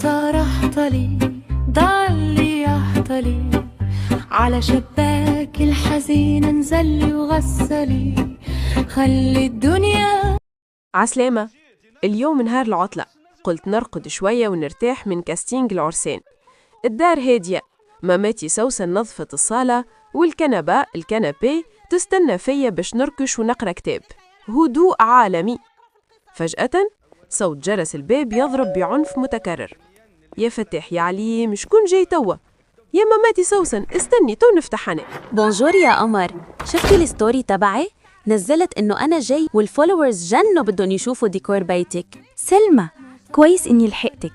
رحتلي ضلي يحتلي على شباك الحزين انزلي وغسلي خلي الدنيا عسلامة. اليوم نهار العطلة، قلت نرقد شوية ونرتاح من كاستينج العرسان. الدار هادية، ماماتي سوسن نظفت الصالة الكنبي تستنى فيا باش نركش ونقرأ كتاب. هدوء عالمي. فجأة صوت جرس الباب يضرب بعنف متكرر. يا فتاح يا عليم، شكون جاي توا؟ يا ماماتي سوسن استني تو نفتح أنا. بونجور يا قمر، شفتي الستوري تبعي؟ نزلت إنه أنا جاي والفولورز جنوا بدهم يشوفوا ديكور بيتك. سلمى، كويس إني لحقتك.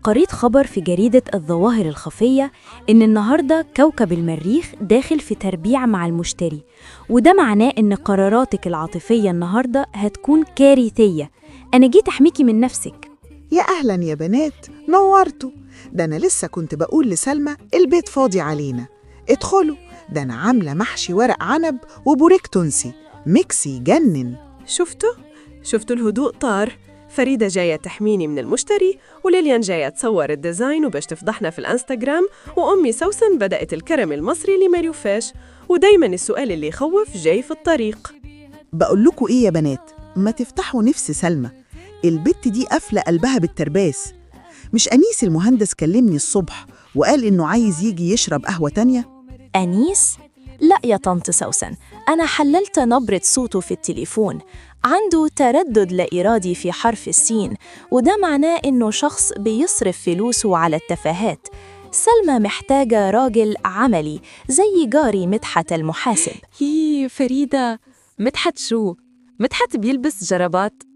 قريت خبر في جريدة الظواهر الخفية إن النهاردة كوكب المريخ داخل في تربيع مع المشتري، وده معناه إن قراراتك العاطفية النهاردة هتكون كارثية. أنا جيت أحميكي من نفسك. يا أهلاً يا بنات، نورتوا. ده أنا لسه كنت بقول لسلمى البيت فاضي علينا، ادخلوا. ده أنا عاملة محشي ورق عنب وبوريك تونسي، ميكس يجنن. شفتوا الهدوء طار. فريدة جاية تحميني من المشتري، وليليان جاية تصور الديزاين وباش تفضحنا في الانستغرام، وأمي سوسن بدأت الكرم المصري اللي ما يوفاش، ودايما السؤال اللي يخوف جاي في الطريق. بقول لكم إيه يا بنات، ما تفتحوا نفس سلمى، البت دي قافلة قلبها بالترباس. مش أنيس المهندس كلمني الصبح وقال إنه عايز يجي يشرب قهوة تانية؟ أنيس؟ لا يا طنط سوسن، أنا حللت نبرة صوته في التليفون، عنده تردد لا إرادي في حرف السين، وده معناه إنه شخص بيصرف فلوسه على التفاهات. سلمى محتاجة راجل عملي زي جاري مدحت المحاسب. هي فريدة، مدحت شو؟ مدحت بيلبس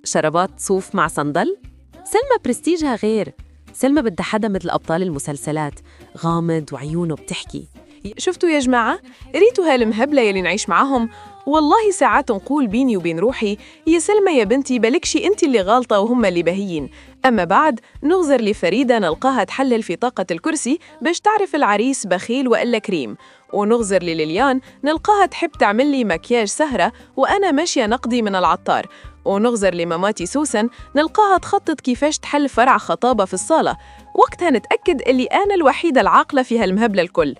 شرابات صوف مع صندل؟ سلمى برستيجها غير. سلمى بدها حدا مثل أبطال المسلسلات، غامض وعيونه بتحكي. شفتوا يا جماعة؟ ريتوا هالمهبلة يلي نعيش معاهم. والله ساعات نقول بيني وبين روحي يا سلمى يا بنتي بلكشي انت اللي غالطة وهم اللي بهيين. أما بعد نغزر لفريدة نلقاها تحلل في طاقة الكرسي باش تعرف العريس بخيل وإلا كريم، ونغزر لليليان نلقاها تحب تعمل لي مكياج سهرة وأنا ماشية نقدي من العطار، ونغزر لماماتي سوسن نلقاها تخطط كيفاش تحل فرع خطابة في الصالة. وقتها نتأكد اللي أنا الوحيدة العاقلة في هالمهبلة الكل.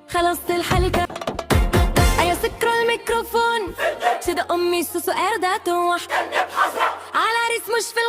خلصت الحلقة أيا سكروا الميكروفون شد أمي سوسو قاعدة توح على عريس مش في